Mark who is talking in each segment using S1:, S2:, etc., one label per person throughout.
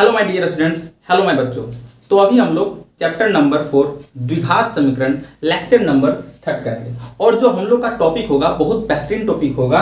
S1: Hello my dear students, hello my बच्चों। तो अभी हम लोग चैप्टर नंबर 4 द्विघात समीकरण लेक्चर नंबर 3 करेंगे। और जो हम लोग का टॉपिक होगा बहुत बेहतरीन टॉपिक होगा,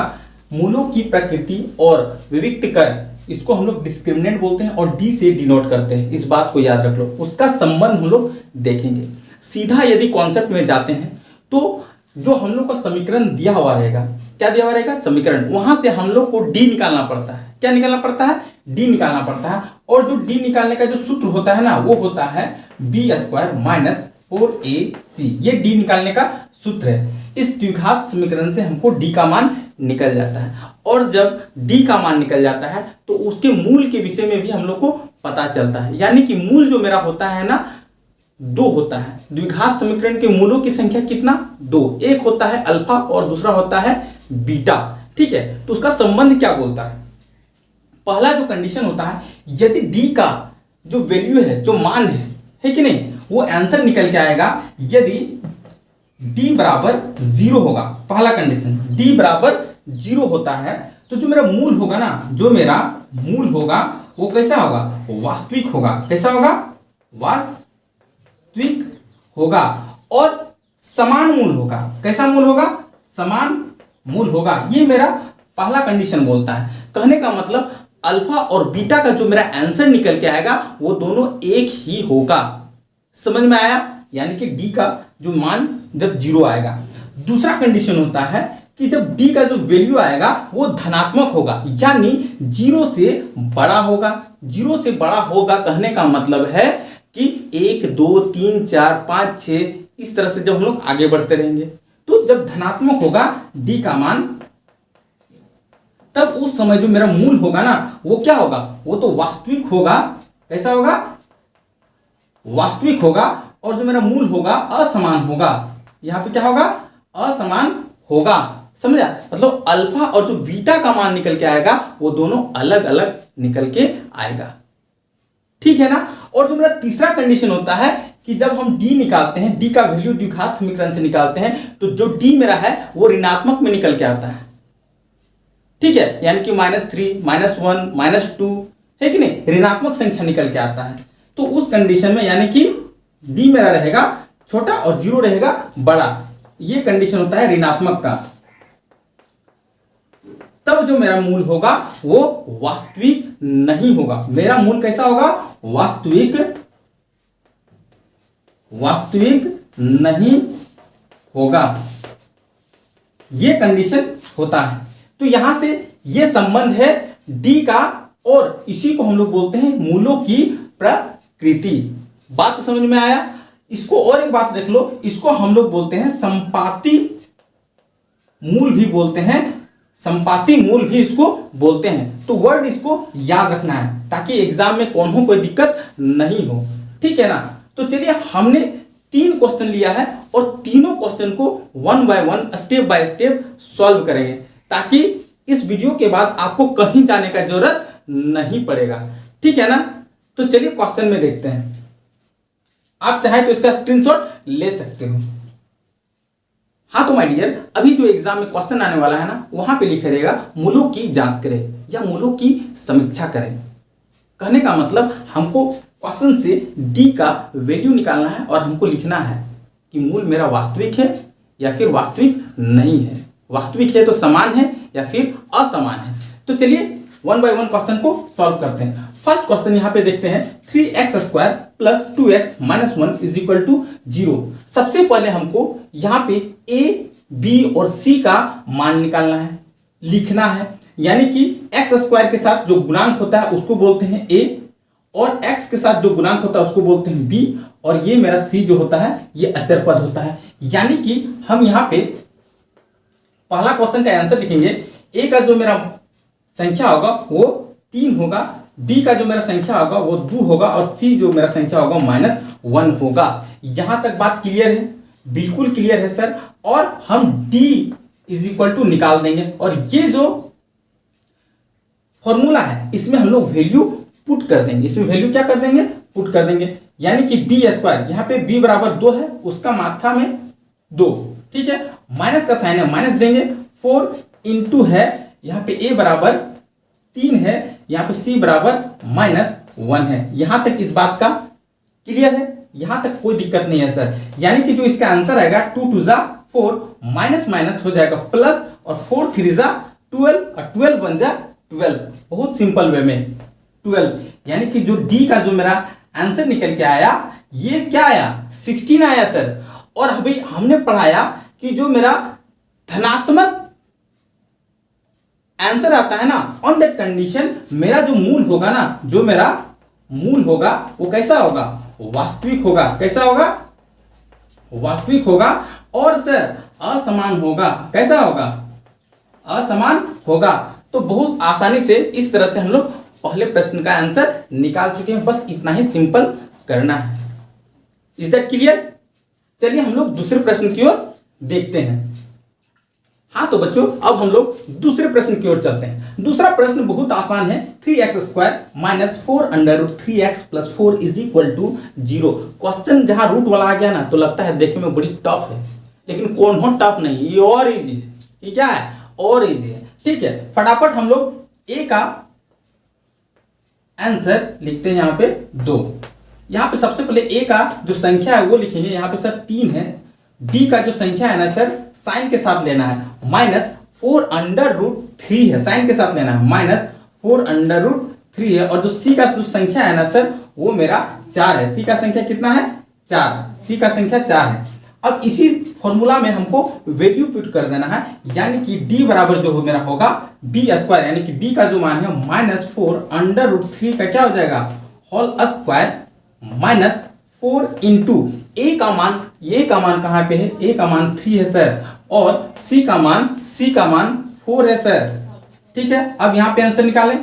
S1: मूलों की प्रकृति और विविक्तकरण। इसको हम लोग डिस्क्रिमिनेंट बोलते हैं और डी से डिनोट करते हैं। इस बात को याद रख लो, उसका संबंध हम लोग देखेंगे। सीधा यदि कॉन्सेप्ट में जाते हैं तो जो हम लोग का समीकरण दिया हुआ रहेगा, क्या दिया हुआ रहेगा? समीकरण। वहां से हम लोग को डी निकालना पड़ता है। क्या निकालना पड़ता है? डी निकालना पड़ता है। और जो डी निकालने का जो सूत्र होता है ना, वो होता है b² माइनस 4ac। ये डी निकालने का सूत्र है। इस द्विघात समीकरण से हमको डी का मान निकल जाता है। और जब डी का मान निकल जाता है तो उसके मूल के विषय में भी हम लोग को पता चलता है। यानी कि मूल जो मेरा होता है ना, 2 होता है। द्विघात समीकरण के मूलों की संख्या कितना? 2। एक होता है अल्फा और दूसरा होता है बीटा। ठीक है, तो उसका संबंध क्या बोलता है? पहला जो कंडीशन होता है, यदि डी का जो वैल्यू है, जो मान है कि नहीं, वो आंसर निकल के आएगा यदि डी बराबर 0 होगा। पहला कंडीशन, डी बराबर 0 होता है तो जो मेरा मूल होगा ना, जो मेरा मूल होगा वो कैसा होगा? वास्तविक होगा। कैसा होगा? वास्तविक होगा। और समान मूल होगा। कैसा मूल होगा? समान मूल होगा। ये मेरा पहला कंडीशन बोलता है। कहने का मतलब अल्फा और बीटा का जो मेरा आंसर निकल के आएगा वो दोनों एक ही होगा। समझ में आया? यानी कि डी का जो मान जब 0 आएगा। दूसरा कंडीशन होता है कि जब डी का जो वैल्यू आएगा वो धनात्मक होगा, यानी 0 से बड़ा होगा। 0 से बड़ा होगा कहने का मतलब है कि 1 2 3 4 5 6 इस तरह से जब हम लोग आगे बढ़ते रहेंगे तो जब धनात्मक होगा डी का मान, तब उस समय जो मेरा मूल होगा ना, वो क्या होगा? वो तो वास्तविक होगा। कैसा होगा? वास्तविक होगा। और जो मेरा मूल होगा असमान होगा। यहां पे क्या होगा? असमान होगा। समझा? मतलब अल्फा और जो बीटा का मान निकल के आएगा वो दोनों अलग अलग निकल के आएगा। ठीक है ना? और जो मेरा तीसरा कंडीशन होता है कि जब हम डी निकालते हैं, डी का वैल्यू द्विघात समीकरण से निकालते हैं, तो जो डी मेरा है वो ऋणात्मक में निकल के आता है। ठीक है, यानी कि -3 -1 -2 है कि नहीं, ऋणात्मक संख्या निकल के आता है। तो उस कंडीशन में यानी कि डी मेरा रहेगा छोटा और 0 रहेगा बड़ा। ये कंडीशन होता है ऋणात्मक का। तब जो मेरा मूल होगा वो वास्तविक नहीं होगा। मेरा मूल कैसा होगा? वास्तविक नहीं होगा। ये कंडीशन होता है। तो यहां से ये संबंध है डी का, और इसी को हम लोग बोलते हैं मूलों की प्रकृति। बात समझ में आया? इसको और एक बात देख लो, इसको हम लोग बोलते हैं संपाती मूल भी बोलते हैं। संपाती मूल भी इसको बोलते हैं। तो वर्ड इसको याद रखना है ताकि एग्जाम में कोई दिक्कत नहीं हो। ठीक है ना? तो चलिए, हमने 3 क्वेश्चन लिया है और तीनों क्वेश्चन को 1 by 1 step by step solve करेंगे, ताकि इस वीडियो के बाद आपको कहीं जाने का जरूरत नहीं पड़ेगा। ठीक है ना? तो चलिए क्वेश्चन में देखते हैं। आप चाहे तो इसका स्क्रीनशॉट ले सकते हो। हाँ तो माय डियर, अभी जो एग्जाम में क्वेश्चन आने वाला है ना, वहां पे लिखा रहेगा मूलों की जांच करें या मूलों की समीक्षा करें। कहने का मतलब हमको क्वेश्चन से डी का वैल्यू निकालना है और हमको लिखना है कि मूल मेरा वास्तविक है या फिर वास्तविक नहीं है। वास्तविक है तो समान है या फिर असमान है। तो चलिए 1 बाय 1 क्वेश्चन को सॉल्व करते हैं। फर्स्ट क्वेश्चन यहां पे देखते हैं, 3x² + 2x - 1 = 0। सबसे पहले हमको यहां पे a, b और c का मान निकालना है, लिखना है। यानी कि x² के साथ जो गुणांक होता है उसको बोलते हैं a, और x के साथ जो गुणांक होता है उसको बोलते हैं b, और ये मेरा c जो होता है ये अचर पद होता है। यानी कि हम यहाँ पे पहला क्वेश्चन का आंसर लिखेंगे। a का जो मेरा संख्या होगा वो 3 होगा, b का जो मेरा संख्या होगा वो 2 होगा, और c जो मेरा संख्या होगा -1 होगा। यहां तक बात क्लियर है? बिल्कुल क्लियर है सर। और हम d = निकाल देंगे, और ये जो फॉर्मूला है इसमें हम लोग वैल्यू पुट कर देंगे। इसमें वैल्यू क्या कर देंगे? पुट कर देंगे। यानी कि b², यहाँ पे b बराबर 2 है, उसका मात्रा में 2। ठीक है, माइनस का साइन है, माइनस देंगे। 4 इंटू है, यहाँ पे a बराबर 3 है, यहाँ पे c बराबर 1 है। यहां तक इस बात का क्लियर है, यहां तक कोई दिक्कत नहीं है सर। यानी कि जो इसका आंसर आएगा 2 2 जा 4, माइनस माइनस हो जाएगा प्लस, और 4 3 जा 12, और 12 1 जा 12। बहुत सिंपल वे में 12, यानी कि जो डी का जो मेरा आंसर निकल के आया, ये क्या आया 16 आया सर। और अभी हमने पढ़ाया कि जो मेरा धनात्मक आंसर आता है ना, ऑन दैट कंडीशन मेरा जो मूल होगा ना, जो मेरा मूल होगा वो कैसा होगा, वास्तविक होगा। कैसा होगा, वास्तविक होगा। और सर असमान होगा, कैसा होगा, असमान होगा। तो बहुत आसानी से इस तरह से हम लोग पहले प्रश्न का आंसर निकाल चुके हैं। बस इतना ही सिंपल करना है। Is that clear? चलिए हम लोग दूसरे प्रश्न की ओर देखते हैं। हाँ तो बच्चों, अब हम लोग दूसरे प्रश्न की ओर चलते हैं। दूसरा प्रश्न बहुत आसान है। 3x² minus 4 under root 3x plus 4 is equal to 0। Question जहां रूट वाला आ गया ना, तो लगता है देखने में बड़ी टफ है, लेकिन कौन हो टफ नहीं, ये और इजी है। ये क्या है, और इजी है। ठीक है, फटाफट हम लोग ए का आंसर लिखते हैं। यहाँ पे 2, यहाँ पे सबसे पहले ए का जो संख्या है वो लिखेंगे। यहाँ पे सर 3 है। बी का जो संख्या है ना सर, साइन के साथ लेना है, माइनस 4 अंडर रूट 3 है, साइन के साथ लेना है, माइनस 4 अंडर रूट 3 है। और जो सी का जो संख्या है ना सर, वो मेरा 4 है। सी का संख्या कितना है, 4। सी का संख्या 4 है। अब इसी फॉर्मूला में हमको वैल्यू पुट कर देना है, यानी कि डी बराबर जो हो मेरा होगा बी स्क्वायर, यानी कि बी का जो मान है माइनस 4 अंडर रूट 3 का क्या हो जाएगा, whole square, minus 4 into A का मान, ए का मान कहाँ पे है, ए का मान 3 है सर, और सी का मान 4 है सर। ठीक है, अब यहाँ पे आंसर निकालें।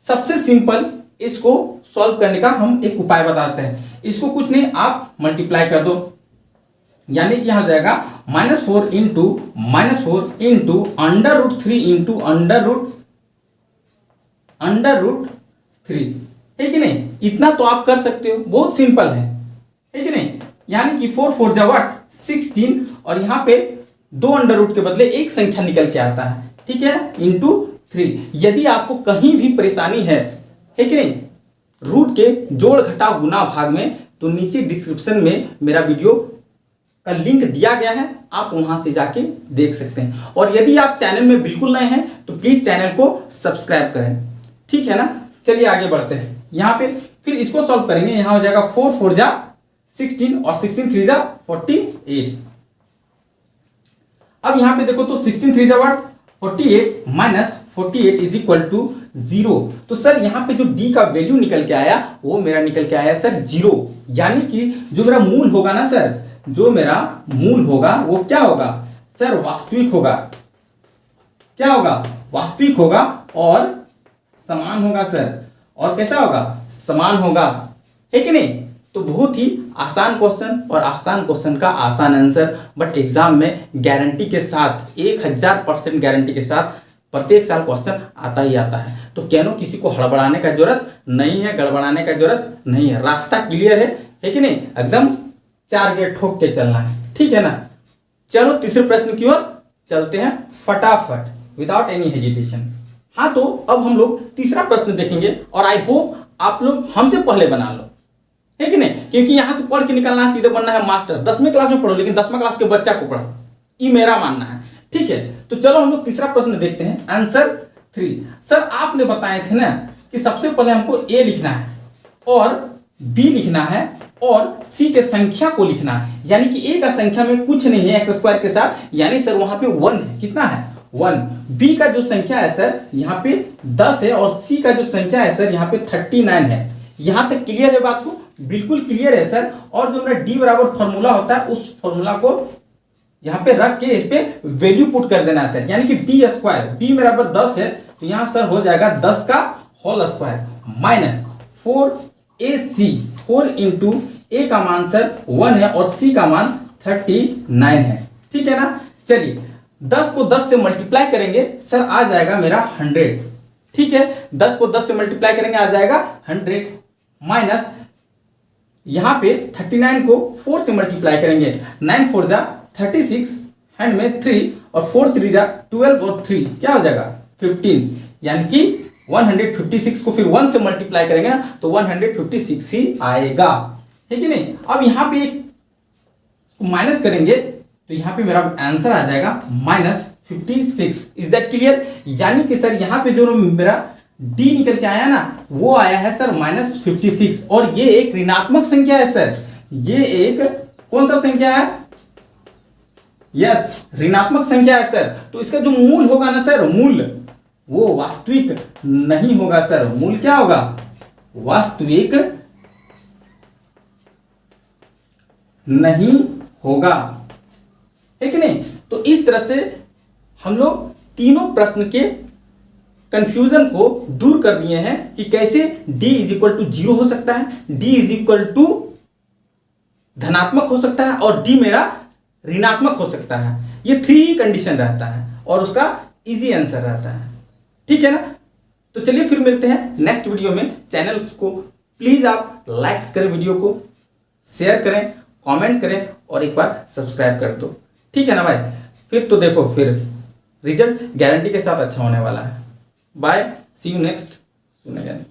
S1: सबसे सिंपल इसको सॉल्व करने का हम एक उपाय बताते हैं। इसको कुछ नहीं, आप मल्टीप्लाई कर दो, यानी कि यहाँ जाएगा -4 into under root 3 into under root 3, है कि नहीं। इतना तो आप कर सकते हो, बहुत सिंपल है कि नहीं। यानी कि 4 4 जा 16, और यहाँ पे 2 अंडर रूट के बदले एक संख्या निकल के आता है, ठीक है, इंटू 3। यदि आपको कहीं भी परेशानी है कि नहीं रूट के जोड़ घटाव गुना भाग में, तो नीचे डिस्क्रिप्शन में मेरा वीडियो का लिंक दिया गया है, आप वहां से जाके देख सकते हैं। और यदि आप चैनल में बिल्कुल नए हैं तो प्लीज चैनल को सब्सक्राइब करें, ठीक है ना। चलिए आगे बढ़ते हैं। यहाँ पे फिर इसको सॉल्व करेंगे। यहाँ हो जाएगा 4 4 जा 16, और 16 3 जा 48। अब यहाँ पे देखो तो 16 3 जा 48 माइनस 48 इज इक्वल टू 0। तो सर यहाँ पे जो डी का वैल्यू निकल के आया, वो मेरा निकल के आया सर 0। यानी कि जो मेरा मूल होगा ना सर, जो मेरा मूल होगा वो क्या होगा सर, वास्तविक होगा। क्या होगा, वास्तविक होगा और समान होगा सर। और कैसा होगा, समान होगा, है कि नहीं। तो बहुत ही आसान क्वेश्चन, और आसान क्वेश्चन का आसान आंसर, बट एग्जाम में गारंटी के साथ 1000% गारंटी के साथ प्रत्येक साल क्वेश्चन आता ही आता है। तो कहनो किसी को हड़बड़ाने का जरूरत नहीं है, गड़बड़ाने का जरूरत नहीं है। रास्ता क्लियर है कि नहीं, एकदम 4 गेट ठोक के चलना है, ठीक है ना। चलो तीसरे प्रश्न की ओर चलते हैं फटाफट, विदाउट एनी हेजिटेशन। हाँ तो अब हम लोग तीसरा प्रश्न देखेंगे, और आई होप आप लोग हमसे पहले बना लो, है कि नहीं, क्योंकि यहां से पढ़ के निकलना है, सीधे बनना है मास्टर। 10वीं क्लास में पढ़ो, लेकिन 10वीं क्लास के बच्चा को पढ़ो, ये मेरा मानना है, ठीक है। तो चलो हम लोग तीसरा प्रश्न देखते हैं, आंसर 3। सर आपने बताए थे ना कि सबसे पहले हमको ए लिखना है, और बी लिखना है, और सी के संख्या को लिखना है। यानी कि ए का संख्या में कुछ नहीं है एक्स स्क्वायर के साथ, यानी सर वहां पे 1 है। कितना है, 1। बी का जो संख्या है सर यहाँ पे 10 है, और सी का जो संख्या है सर यहाँ पे 39 है। यहां तक क्लियर है बात को, बिल्कुल क्लियर है सर। और जो मेरा डी बराबर फॉर्मूला होता है, उस फॉर्मूला को यहाँ पे रख के इस पे वैल्यू पुट कर देना है सर। यानी कि बी स्क्वायर, बी बराबर 10 है, तो यहाँ सर हो जाएगा 10 का whole square, minus 4ac, 4 into A का मान सर 1 है, और सी का मान 39 है, ठीक है ना। चलिए 10 को 10 से मल्टीप्लाई करेंगे सर, आ जाएगा मेरा 100, ठीक है। 10 को 10 से मल्टीप्लाई करेंगे, आ जाएगा 100, माइनस यहाँ पे 39 को 4 से मल्टीप्लाई करेंगे, 9 4 जा 36, हैंड में 3, और 4 3 जा 12, और 3 क्या हो जाएगा 15, यानी कि 156 को फिर 1 से मल्टीप्लाई करेंगे ना तो 156 ही आएगा, है कि नहीं। अब यहां पे एक माइनस करेंगे तो यहां पे मेरा आंसर आ जाएगा -56। Is that clear. यानी कि सर यहां पे जो मेरा डी निकल के आया ना वो आया है सर -56, और ये एक ऋणात्मक संख्या है सर। ये एक कौन सा संख्या है? यस, ऋणात्मक संख्या है सर। तो इसका जो मूल होगा ना सर, मूल वो वास्तविक नहीं होगा सर। मूल क्या होगा? वास्तविक नहीं होगा, है कि नहीं। तो इस तरह से हम लोग तीनों प्रश्न के कंफ्यूजन को दूर कर दिए हैं कि कैसे d इज इक्वल टू 0 हो सकता है, d इज इक्वल टू धनात्मक हो सकता है और d मेरा ऋणात्मक हो सकता है। ये 3 कंडीशन रहता है और उसका इजी आंसर रहता है, ठीक है ना। तो चलिए फिर मिलते हैं नेक्स्ट वीडियो में। चैनल को प्लीज आप लाइक्स करें, वीडियो को शेयर करें, कमेंट करें और एक बार सब्सक्राइब कर दो, ठीक है ना भाई। फिर तो देखो फिर रिजल्ट गारंटी के साथ अच्छा होने वाला है। Bye, see you next soon again.